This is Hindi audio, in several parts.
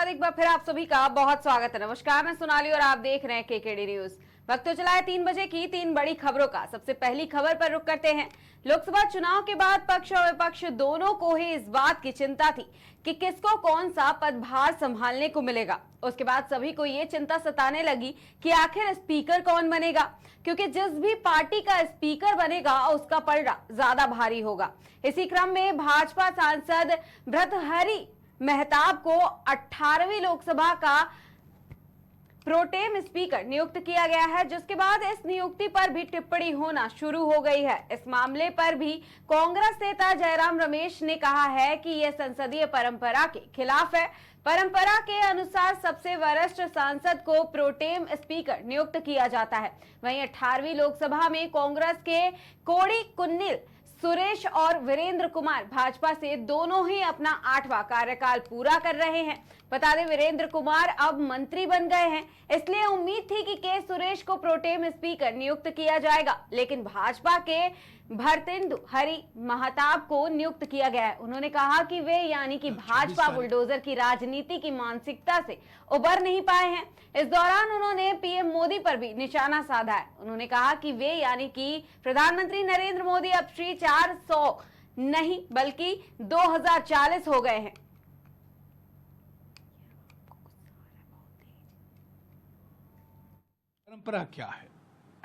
बाद एक बार फिर आप सभी का बहुत स्वागत है। नमस्कार, मैं सोनाली और आप देख रहे हैं केकेडी न्यूज। वक्त तो चला है 3 बजे की 3 बड़ी खबरों का। सबसे पहली खबर पर रुख करते हैं। लोकसभा चुनाव के बाद पक्ष और विपक्ष दोनों को ही इस बात की चिंता थी कि किसको कौन सा पदभार संभालने को मिलेगा। उसके बाद सभी को ये चिंता सताने लगी कि आखिर स्पीकर कौन बनेगा, क्योंकि जिस भी पार्टी का स्पीकर बनेगा उसका पलड़ा ज्यादा भारी होगा। इसी क्रम में भाजपा सांसद भर्तृहरि मेहताब को 18वीं लोकसभा का प्रोटेम स्पीकर नियुक्त किया गया है, जिसके बाद इस नियुक्ति पर भी टिप्पणी होना शुरू हो गई है। इस मामले पर भी कांग्रेस नेता जयराम रमेश ने कहा है कि यह संसदीय परंपरा के खिलाफ है। परंपरा के अनुसार सबसे वरिष्ठ सांसद को प्रोटेम स्पीकर नियुक्त किया जाता है। वहीं 18वीं लोकसभा में कांग्रेस के कोड़ीकुन्नील सुरेश और वीरेंद्र कुमार भाजपा से दोनों ही अपना 8वां कार्यकाल पूरा कर रहे हैं। बता दें, वीरेंद्र कुमार अब मंत्री बन गए हैं, इसलिए उम्मीद थी कि के सुरेश को प्रोटेम स्पीकर नियुक्त किया जाएगा, लेकिन भाजपा के भर्तृहरि मेहताब को नियुक्त किया गया है। उन्होंने कहा कि वे यानी कि भाजपा बुलडोजर की राजनीति की मानसिकता से उबर नहीं पाए हैं। इस दौरान उन्होंने पीएम मोदी पर भी निशाना साधा है। उन्होंने कहा कि वे यानी कि प्रधानमंत्री नरेंद्र मोदी अब श्री 400 नहीं बल्कि 2040 हो गए हैं। परंपरा क्या है,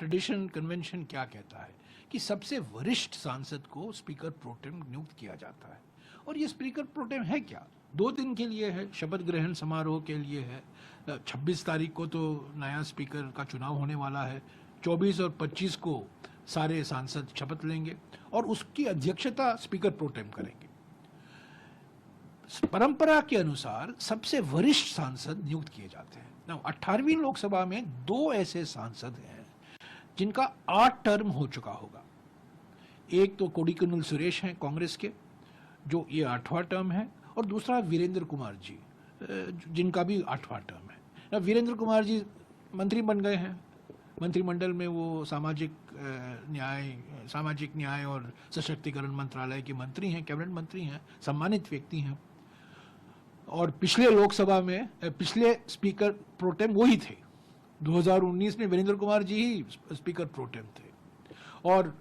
ट्रेडिशन कन्वेंशन क्या कहता है कि सबसे वरिष्ठ सांसद को स्पीकर प्रोटेम नियुक्त किया जाता है। और ये स्पीकर प्रोटेम है क्या, 2 दिन के लिए है, शपथ ग्रहण समारोह के लिए है। 26 तारीख को तो नया स्पीकर का चुनाव होने वाला है, 24 और 25 को सारे सांसद शपथ लेंगे और उसकी अध्यक्षता स्पीकर प्रोटेम करेंगे। परंपरा के अनुसार सबसे वरिष्ठ सांसद नियुक्त किए जाते हैं। 18वीं लोकसभा में 2 ऐसे सांसद हैं जिनका 8 टर्म हो चुका होगा। एक तो कोड़ीकुन्नील सुरेश हैं कांग्रेस के, जो ये 8वां टर्म है, और दूसरा वीरेंद्र कुमार जी, जिनका भी 8वां टर्म है। वीरेंद्र कुमार जी मंत्री बन गए हैं, मंत्रिमंडल में वो सामाजिक न्याय और सशक्तिकरण मंत्रालय के मंत्री हैं, कैबिनेट मंत्री हैं, सम्मानित व्यक्ति हैं। और पिछले लोकसभा में पिछले स्पीकर प्रोटेम वही थे। 2019 में वीरेंद्र कुमार जी ही स्पीकर प्रोटेम थे और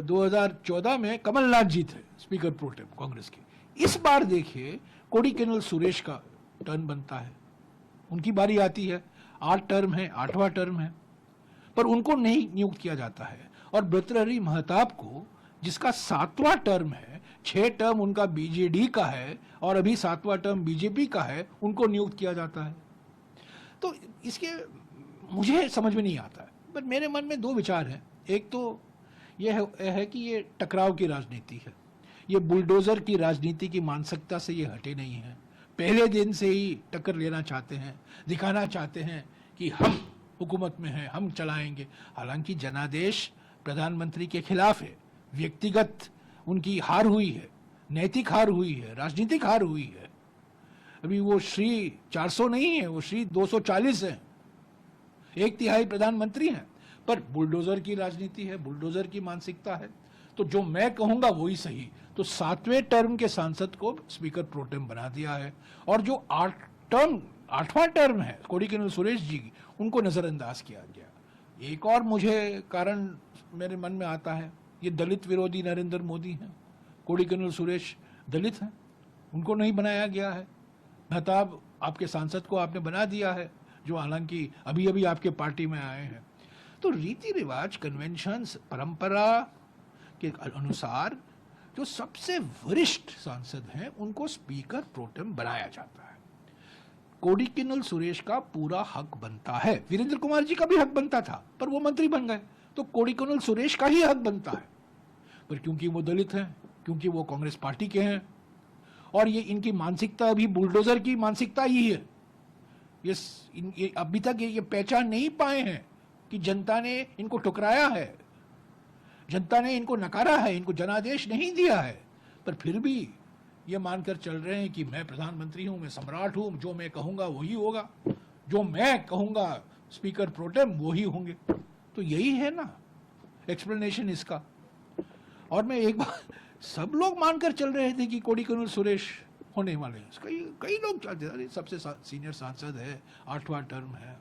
2014 में कमलनाथ जी थे स्पीकर प्रोटेम कांग्रेस के। इस बार देखिए कोड़ीकुन्नील सुरेश का टर्न बनता है, उनकी बारी आती है। 8 टर्म है, 8वां टर्म है, पर उनको नहीं नियुक्त किया जाता है। और भर्तृहरि मेहताब को, जिसका 7वां टर्म है, 6 टर्म उनका बीजेडी का है और अभी 7वां टर्म बीजेपी का है, उनको नियुक्त किया जाता है। तो इसके मुझे समझ में नहीं आता है, पर मेरे मन में 2 विचार हैं। एक तो यह है कि ये टकराव की राजनीति है, ये बुलडोजर की राजनीति की मानसिकता से ये हटे नहीं है। पहले दिन से ही टक्कर लेना चाहते हैं, दिखाना चाहते हैं कि हम हुकूमत में हैं, हम चलाएंगे। हालांकि जनादेश प्रधानमंत्री के खिलाफ है, व्यक्तिगत उनकी हार हुई है, नैतिक हार हुई है, राजनीतिक हार हुई है। अभी वो श्री 400 नहीं है, वो श्री 240 है, 1/3 प्रधानमंत्री हैं। पर बुलडोजर की राजनीति है, बुलडोजर की मानसिकता है, तो जो मैं कहूंगा वही सही। तो 7वें टर्म के सांसद को स्पीकर प्रोटेम बना दिया है और जो 8वां टर्म है कोड़ीकुन्नील सुरेश जी की, उनको नजरअंदाज किया गया। एक और मुझे कारण मेरे मन में आता है, ये दलित विरोधी नरेंद्र मोदी हैं। कोड़ीकुन्नील सुरेश दलित हैं, उनको नहीं बनाया गया है। मेहताब आपके सांसद को आपने बना दिया है, जो हालांकि अभी अभी आपके पार्टी में आए हैं। तो रीति रिवाज, कन्वेंशंस, परंपरा के अनुसार जो सबसे वरिष्ठ सांसद हैं उनको स्पीकर प्रोटेम बनाया जाता है। कोड़ीकुन्नील सुरेश का पूरा हक बनता है, वीरेंद्र कुमार जी का भी हक बनता था, पर वो मंत्री बन गए, तो कोड़ीकुन्नील सुरेश का ही हक बनता है। पर क्योंकि वो दलित हैं, क्योंकि वो कांग्रेस पार्टी के हैं और ये इनकी मानसिकता अभी बुलडोजर की मानसिकता ही है, ये अभी तक ये पहचान नहीं पाए हैं कि जनता ने इनको ठुकराया है, जनता ने इनको नकारा है, इनको जनादेश नहीं दिया है। पर फिर भी ये मानकर चल रहे हैं कि मैं प्रधानमंत्री हूं, मैं सम्राट हूं, जो मैं कहूंगा वही होगा, जो मैं कहूंगा स्पीकर प्रोटेम वही होंगे। तो यही है ना एक्सप्लेनेशन इसका। और मैं एक बार सब लोग मानकर चल रहे थे कि कोड़ीकुन्नील सुरेश होने वाले हैं। कई कई लोग चाहते हैं, सबसे सीनियर सांसद है, 8वां टर्म है,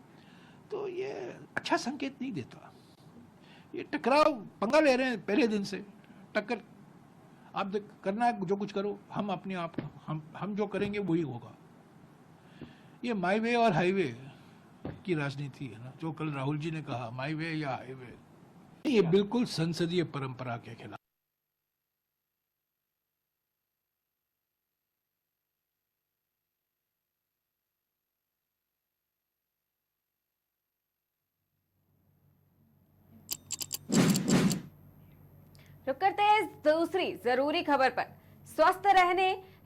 तो ये अच्छा संकेत नहीं देता। ये टकराव पंगा ले रहे हैं पहले दिन से, टक्कर आप करना है जो कुछ करो, हम अपने आप हम जो करेंगे वही होगा। ये माई वे और हाईवे की राजनीति है ना, जो कल राहुल जी ने कहा, माई वे या हाईवे, ये बिल्कुल संसदीय परंपरा के खिलाफ। रुक करते हैं दूसरी जरूरी खबर पर। स्वस्थ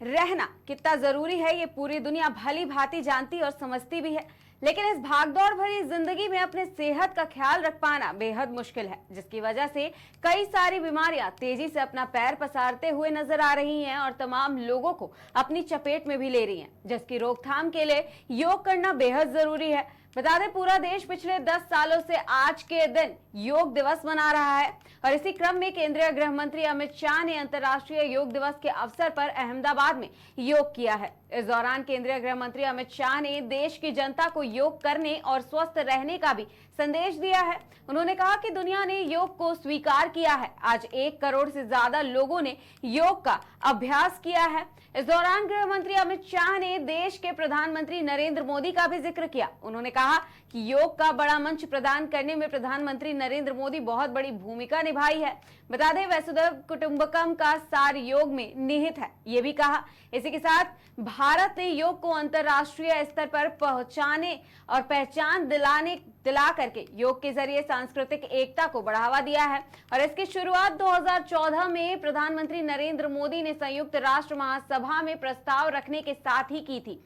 रहना कितना जरूरी है ये पूरी दुनिया भली भांति जानती और समझती भी है, लेकिन इस भागदौड़ भरी जिंदगी में अपने सेहत का ख्याल रख पाना बेहद मुश्किल है, जिसकी वजह से कई सारी बीमारियां तेजी से अपना पैर पसारते हुए नजर आ रही हैं और तमाम लोगों को अपनी चपेट में भी ले रही हैं, जिसकी रोकथाम के लिए योग करना बेहद जरूरी है। बता दें, पूरा देश पिछले 10 सालों से आज के दिन योग दिवस मना रहा है और इसी क्रम में केंद्रीय गृह मंत्री अमित शाह ने अंतर्राष्ट्रीय योग दिवस के अवसर पर अहमदाबाद में योग किया है। इस दौरान केंद्रीय गृह मंत्री अमित शाह ने देश की जनता को योग करने और स्वस्थ रहने का भी संदेश दिया है। उन्होंने कहा कि दुनिया ने योग को स्वीकार किया है। आज 1 करोड़ से ज्यादा लोगों ने योग का अभ्यास किया है। इस दौरान गृह मंत्री अमित शाह ने देश के प्रधानमंत्री नरेंद्र मोदी का भी जिक्र किया। उन्होंने कहा कि योग का बड़ा मंच प्रदान करने में प्रधानमंत्री नरेंद्र मोदी बहुत बड़ी भूमिका निभाई है। बता दें, वसुधैव कुटुंबकम का सार योग में निहित है, ये भी कहा। इसी के साथ भारत ने योग को अंतर्राष्ट्रीय स्तर पर पहुंचाने और पहचान दिला करके योग के जरिए सांस्कृतिक एकता को बढ़ावा दिया है और इसकी शुरुआत 2014 में प्रधानमंत्री नरेंद्र मोदी ने संयुक्त राष्ट्र महासभा में प्रस्ताव रखने के साथ ही की थी,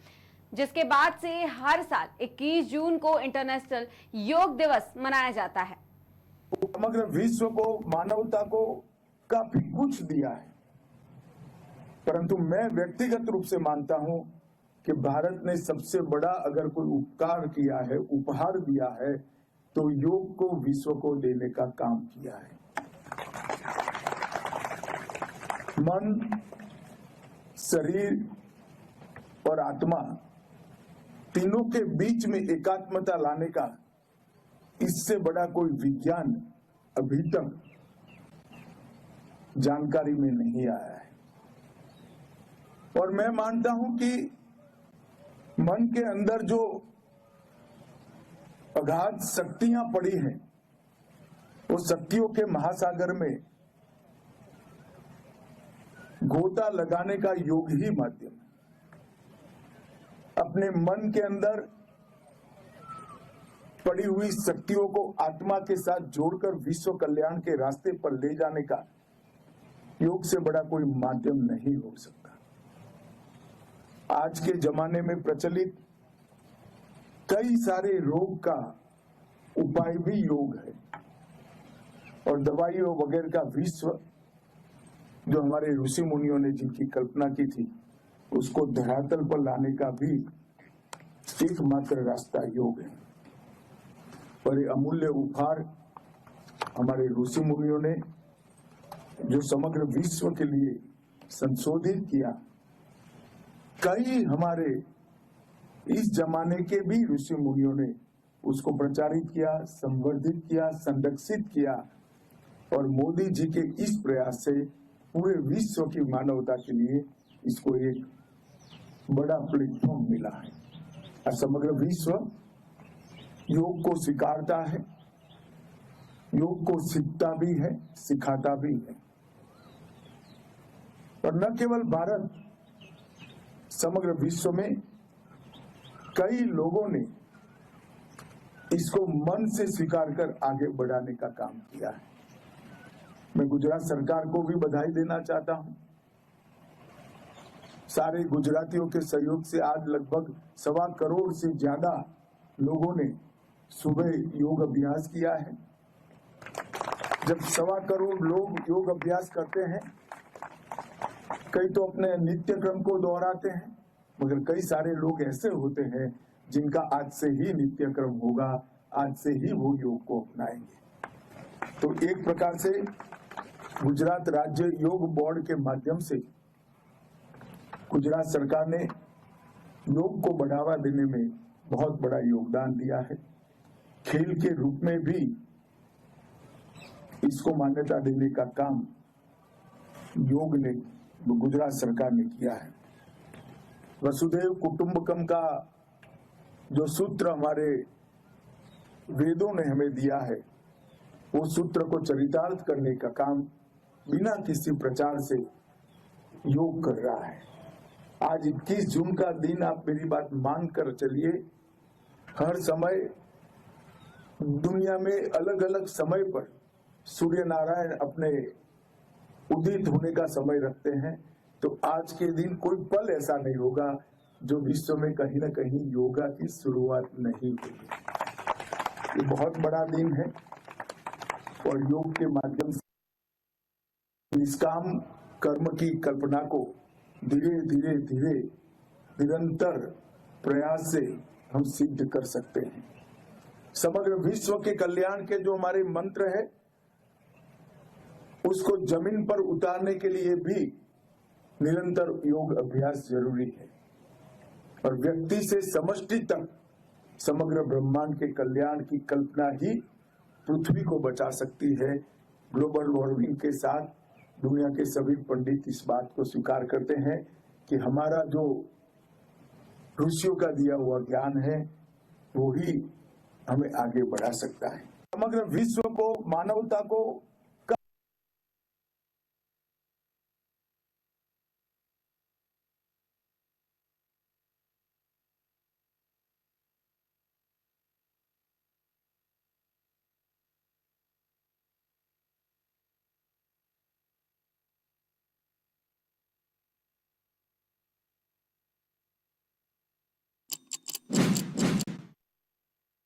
जिसके बाद से हर साल 21 जून को इंटरनेशनल योग दिवस मनाया जाता है। समग्र विश्व को, मानवता को काफी कुछ दिया है, परंतु मैं व्यक्तिगत रूप से मानता हूं कि भारत ने सबसे बड़ा अगर कोई उपकार किया है, उपहार दिया है, तो योग को विश्व को देने का काम किया है। मन, शरीर और आत्मा तीनों के बीच में एकात्मता लाने का इससे बड़ा कोई विज्ञान अभी तक जानकारी में नहीं आया है। और मैं मानता हूं कि मन के अंदर जो अगाध शक्तियां पड़ी हैं, वो शक्तियों के महासागर में गोता लगाने का योग ही माध्यम है। अपने मन के अंदर पड़ी हुई शक्तियों को आत्मा के साथ जोड़कर विश्व कल्याण के रास्ते पर ले जाने का योग से बड़ा कोई माध्यम नहीं हो सकता। आज के जमाने में प्रचलित कई सारे रोग का उपाय भी योग है और दवाइयों वगैरह का विश्व जो हमारे ऋषि मुनियों ने जिनकी कल्पना की थी, उसको धरातल पर लाने का भी एकमात्र रास्ता योग है। और ये अमूल्य उपहार हमारे ऋषि मुनियों ने जो समग्र विश्व के लिए संशोधित किया, कई हमारे इस जमाने के भी ऋषि मुनियों ने उसको प्रचारित किया, संवर्धित किया, संरक्षित किया और मोदी जी के इस प्रयास से पूरे विश्व की मानवता के लिए इसको एक बड़ा प्लेटफॉर्म मिला है और समग्र विश्व योग को स्वीकारता है, योग को सीखता भी है, सिखाता भी है। और न केवल भारत, समग्र विश्व में कई लोगों ने इसको मन से स्वीकार कर आगे बढ़ाने का काम किया है। मैं गुजरात सरकार को भी बधाई देना चाहता हूं। सारे गुजरातियों के सहयोग से आज लगभग 1.25 करोड़ से ज्यादा लोगों ने सुबह योग अभ्यास किया है। जब 1.25 करोड़ लोग योग अभ्यास करते हैं, कई तो अपने नित्य क्रम को दोहराते हैं, मगर कई सारे लोग ऐसे होते हैं जिनका आज से ही नित्य क्रम होगा, आज से ही वो योग को अपनाएंगे। तो एक प्रकार से गुजरात राज्य योग बोर्ड के माध्यम से गुजरात सरकार ने योग को बढ़ावा देने में बहुत बड़ा योगदान दिया है। खेल के रूप में भी इसको मान्यता देने का काम योग ने, गुजरात सरकार ने किया है। वसुधैव कुटुंबकम का जो सूत्र हमारे वेदों ने हमें दिया है, वो सूत्र को चरितार्थ करने का काम बिना किसी प्रचार से योग कर रहा है। आज 21 जून का दिन आप मेरी बात मान कर चलिए, हर समय दुनिया में अलग अलग समय पर सूर्य नारायण अपने उदित होने का समय रखते हैं, तो आज के दिन कोई पल ऐसा नहीं होगा जो विश्व में कहीं न कहीं योगा की शुरुआत नहीं होगी। ये बहुत बड़ा दिन है और योग के माध्यम से निष्काम कर्म की कल्पना को धीरे धीरे धीरे निरंतर प्रयास से हम सिद्ध कर सकते हैं। समग्र विश्व के कल्याण के जो हमारे मंत्र है, उसको जमीन पर उतारने के लिए भी निरंतर योग अभ्यास जरूरी है और व्यक्ति से समष्टि तक समग्र ब्रह्मांड के कल्याण की कल्पना ही पृथ्वी को बचा सकती है। ग्लोबल वार्मिंग के साथ दुनिया के सभी पंडित इस बात को स्वीकार करते हैं कि हमारा जो ऋषियों का दिया हुआ ज्ञान है, वो ही हमें आगे बढ़ा सकता है। समग्र विश्व को, मानवता को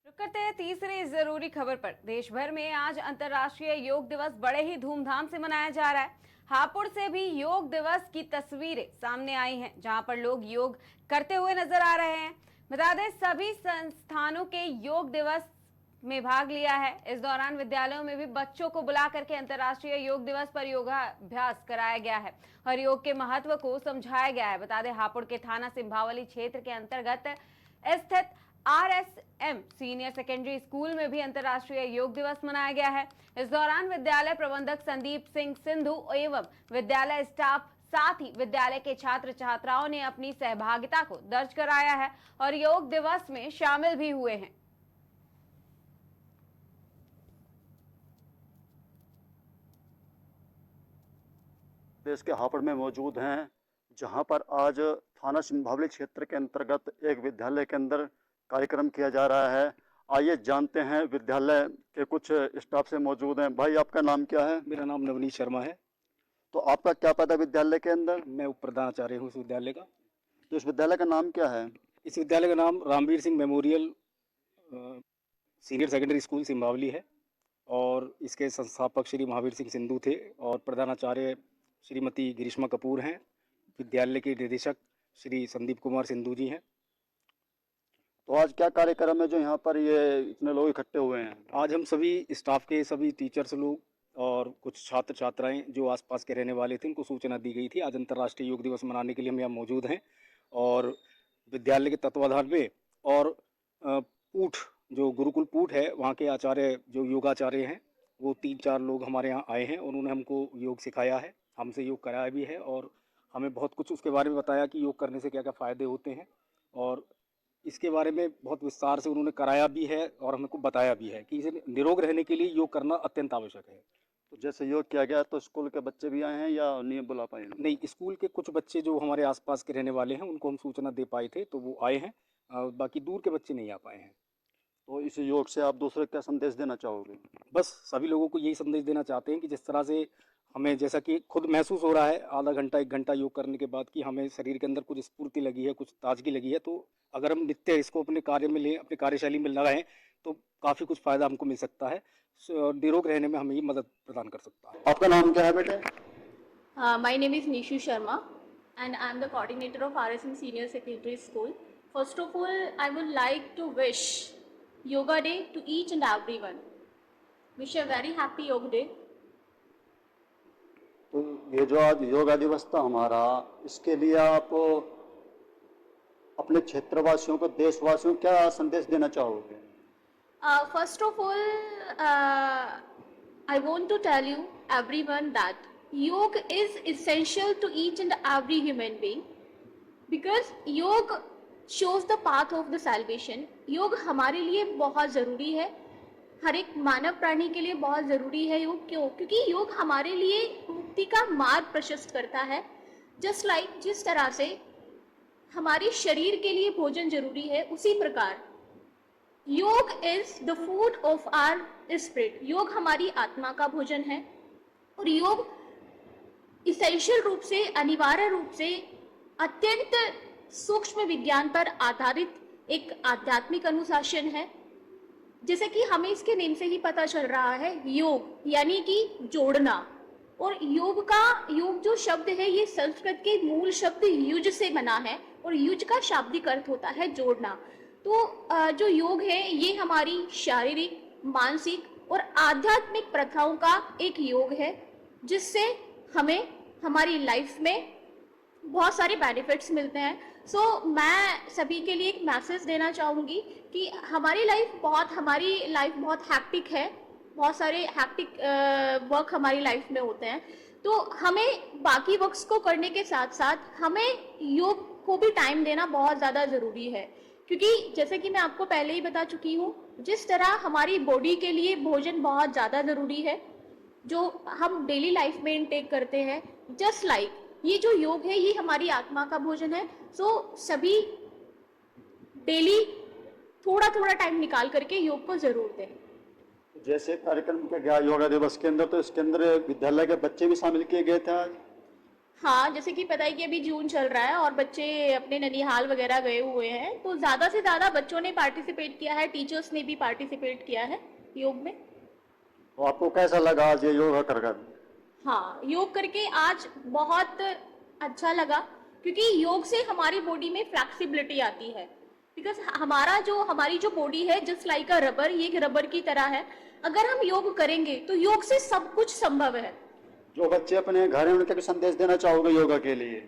रुक करते हैं तीसरी जरूरी खबर पर। देश भर में आज अंतर्राष्ट्रीय योग दिवस बड़े ही धूमधाम से मनाया जा रहा है। हापुड़ से भी योग दिवस की तस्वीरें सामने आई हैं, जहां पर लोग योग करते हुए नजर आ रहे हैं। बता दें, सभी संस्थानों के योग दिवस में भाग लिया है। इस दौरान विद्यालयों में भी बच्चों को बुला करके अंतर्राष्ट्रीय योग दिवस पर योगाभ्यास कराया गया है और योग के महत्व को समझाया गया है। बता दें, हापुड़ के थाना सिंभावली क्षेत्र के अंतर्गत स्थित RSM सीनियर सेकेंडरी स्कूल में भी अंतर्राष्ट्रीय योग दिवस मनाया गया है। इस दौरान विद्यालय प्रबंधक संदीप सिंह सिंधु एवं विद्यालय स्टाफ, साथ ही विद्यालय के छात्र छात्राओं ने अपनी सहभागिता को दर्ज कराया है और योग दिवस में शामिल भी हुए हैं। देश के हापुड़ में मौजूद हैं, जहां पर आज थाना सिंभावली क्षेत्र के अंतर्गत एक विद्यालय के अंदर कार्यक्रम किया जा रहा है। आइए जानते हैं, विद्यालय के कुछ स्टाफ से मौजूद हैं। भाई, आपका नाम क्या है? मेरा नाम नवनीत शर्मा है। तो आपका क्या पता विद्यालय के अंदर? मैं उप प्रधानाचार्य हूँ इस विद्यालय का। तो इस विद्यालय का नाम क्या है? इस विद्यालय का नाम Ramveer Singh memorial senior secondary school Simbhavali है और इसके संस्थापक श्री महावीर सिंह सिंधु थे और प्रधानाचार्य श्रीमती ग्रीष्मा कपूर हैं। विद्यालय के निदेशक श्री संदीप कुमार सिंधु जी हैं। तो आज क्या कार्यक्रम है जो यहाँ पर ये इतने लोग इकट्ठे हुए हैं? आज हम सभी स्टाफ के सभी टीचर्स लोग और कुछ छात्र छात्राएं जो आसपास के रहने वाले थे, उनको सूचना दी गई थी आज अंतर्राष्ट्रीय योग दिवस मनाने के लिए हम यहाँ मौजूद हैं। और विद्यालय के तत्वाधान में और पूठ, जो गुरुकुल पूठ है, वहाँ के आचार्य जो योगाचार्य हैं, वो 3-4 लोग हमारे यहाँ आए हैं और उन्होंने हमको योग सिखाया है, हमसे योग कराया भी है और हमें बहुत कुछ उसके बारे में बताया कि योग करने से क्या क्या फ़ायदे होते हैं और इसके बारे में बहुत विस्तार से उन्होंने कराया भी है और हमको बताया भी है कि इसे निरोग रहने के लिए योग करना अत्यंत आवश्यक है। तो जैसे योग किया गया तो स्कूल के बच्चे भी आए हैं या नहीं बुला पाए? नहीं, स्कूल के कुछ बच्चे जो हमारे आसपास के रहने वाले हैं उनको हम सूचना दे पाए थे तो वो आए हैं, बाकी दूर के बच्चे नहीं आ पाए हैं। तो इस योग से आप दूसरे क्या संदेश देना चाहोगे? बस सभी लोगों को यही संदेश देना चाहते हैं कि जिस तरह से हमें, जैसा कि खुद महसूस हो रहा है आधा घंटा 1 घंटा योग करने के बाद कि हमें शरीर के अंदर कुछ स्फूर्ति लगी है, कुछ ताजगी लगी है, तो अगर हम नित्य इसको अपने कार्य में लें, अपनी कार्यशैली में लगाएं तो काफ़ी कुछ फ़ायदा हमको मिल सकता है, निरोग रहने में हमें ये मदद प्रदान कर सकता है। आपका नाम क्या है बेटे? My name is Nishu Sharma and I am the coordinator of RSM Senior Secondary School. First of all, I would like to wish Yoga Day to each and everyone. Wish a very happy Yoga Day. तो ये जो आज योगा दिवस था हमारा, इसके लिए आप अपने क्षेत्रवासियों को, देशवासियों को क्या संदेश देना चाहोगे? First of all, I want to tell you everyone that yoga is essential to each and every human being because yoga shows the path of the salvation. योग हमारे लिए बहुत ज़रूरी है, हर एक मानव प्राणी के लिए बहुत ज़रूरी है योग। क्यों? क्योंकि योग हमारे लिए मुक्ति का मार्ग प्रशस्त करता है। जस्ट लाइक जिस तरह से हमारे शरीर के लिए भोजन जरूरी है, उसी प्रकार yoga is the food of our spirit. योग हमारी आत्मा का भोजन है और योग इसेंशियल रूप से, अनिवार्य रूप से अत्यंत सूक्ष्म विज्ञान पर आधारित एक आध्यात्मिक अनुशासन है। जैसे कि हमें इसके नेम से ही पता चल रहा है, योग यानी कि जोड़ना। और योग जो शब्द है ये संस्कृत के मूल शब्द युज से बना है और युज का शाब्दिक अर्थ होता है जोड़ना। तो जो योग है ये हमारी शारीरिक, मानसिक और आध्यात्मिक प्रथाओं का एक योग है, जिससे हमें हमारी लाइफ में बहुत सारे बेनिफिट्स मिलते हैं। मैं सभी के लिए एक मैसेज देना चाहूँगी कि हमारी लाइफ बहुत हैक्टिक है, बहुत सारे हैक्टिक वर्क हमारी लाइफ में होते हैं। तो हमें बाकी वर्क्स को करने के साथ साथ हमें योग को भी टाइम देना बहुत ज़्यादा ज़रूरी है, क्योंकि जैसे कि मैं आपको पहले ही बता चुकी हूँ, जिस तरह हमारी बॉडी के लिए भोजन बहुत ज़्यादा ज़रूरी है जो हम डेली लाइफ में इनटेक करते हैं, जस्ट लाइक ये जो योग है ये हमारी आत्मा का भोजन है। सभी डेली थोड़ा थोड़ा टाइम निकाल करके योग को ज़रूर दें। जैसे कार्यक्रम किया गया योगा दिवस के अंदर, तो इसके अंदर विद्यालय के बच्चे भी शामिल किए गए थे आज? हाँ, जैसे कि पता है कि अभी जून चल रहा है और बच्चे अपने ननिहाल वगैरह गए हुए हैं, तो ज़्यादा से ज़्यादा बच्चों ने पार्टिसिपेट किया है, टीचर्स ने भी पार्टिसिपेट किया है योग में। तो आपको कैसा लगा आज ये योगा कर? हाँ, योग करके आज बहुत अच्छा लगा, क्योंकि योग से हमारी बॉडी में फ्लेक्सिबिलिटी आती है। बिकॉज हमारी जो बॉडी है जस्ट लाइक अ रबर, ये एक रबर की तरह है। अगर हम योग करेंगे तो योग से सब कुछ संभव है। जो बच्चे अपने घर हैं उनके भी संदेश देना चाहोगे योगा के लिए?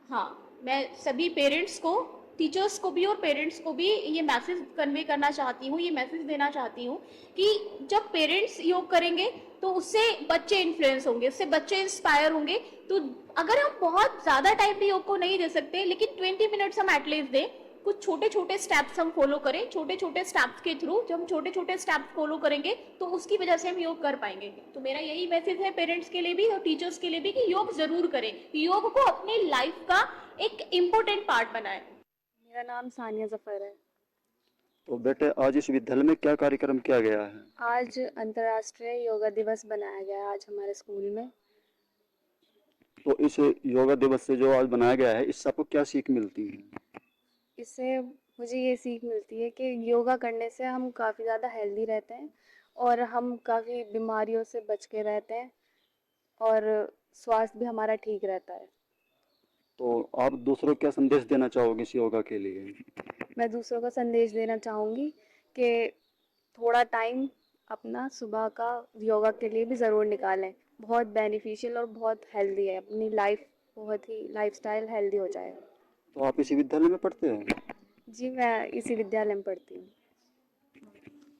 हाँ, मैं सभी पेरेंट्स को, टीचर्स को भी और पेरेंट्स को भी ये मैसेज कन्वे करना चाहती हूँ, ये मैसेज देना चाहती हूँ कि जब पेरेंट्स योग करेंगे तो उससे बच्चे इन्फ्लुएंस होंगे, उससे बच्चे इंस्पायर होंगे। तो अगर हम बहुत ज़्यादा टाइम भी योग को नहीं दे सकते, लेकिन 20 मिनट्स हम एटलीस्ट दें, कुछ छोटे छोटे स्टेप्स हम फॉलो करें, छोटे छोटे स्टेप्स के थ्रू जब हम छोटे छोटे स्टेप्स फॉलो करेंगे तो उसकी वजह से हम योग कर पाएंगे। तो मेरा यही मैसेज है पेरेंट्स के लिए भी और टीचर्स के लिए भी कि योग जरूर करें, योग को अपनी लाइफ का एक इम्पोर्टेंट पार्ट बनाएं। मेरा नाम सानिया जफर है। तो बेटे आज इस विद्यालय में क्या कार्यक्रम किया गया है? आज अंतर्राष्ट्रीय योगा दिवस बनाया गया है आज हमारे स्कूल में। तो इस योगा दिवस से जो आज बनाया गया है, इससे आपको क्या सीख मिलती है? इससे मुझे ये सीख मिलती है कि योगा करने से हम काफ़ी ज़्यादा हेल्दी रहते हैं और हम काफ़ी बीमारियों से बच के रहते हैं और स्वास्थ्य भी हमारा ठीक रहता है। तो आप दूसरों को क्या संदेश देना चाहोगे इस योगा के लिए? मैं दूसरों को संदेश देना चाहूँगी कि थोड़ा टाइम अपना सुबह का योगा के लिए भी ज़रूर निकालें। बहुत बेनिफिशियल और बहुत हेल्दी है, अपनी लाइफस्टाइल हेल्दी हो जाएगा। तो आप इसी विद्यालय में पढ़ते हैं? जी, मैं इसी विद्यालय में पढ़ती हूँ।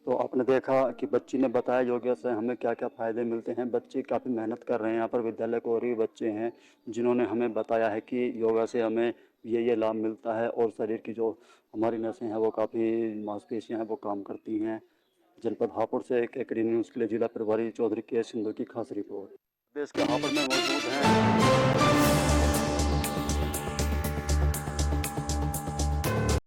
तो आपने देखा कि बच्ची ने बताया योगा से हमें क्या क्या फ़ायदे मिलते हैं। बच्चे काफ़ी मेहनत कर रहे हैं। यहाँ पर विद्यालय के और भी बच्चे हैं जिन्होंने हमें बताया है कि योगा से हमें ये लाभ मिलता है और शरीर की जो हमारी नसें हैं वो काफ़ी मांसपेशियाँ हैं वो काम करती हैं। जनपद हापुड़ से KKD न्यूज़ के लिए जिला प्रभारी चौधरी के सिंधु की खास रिपोर्ट। देश के हापुड़ में मौजूद हैं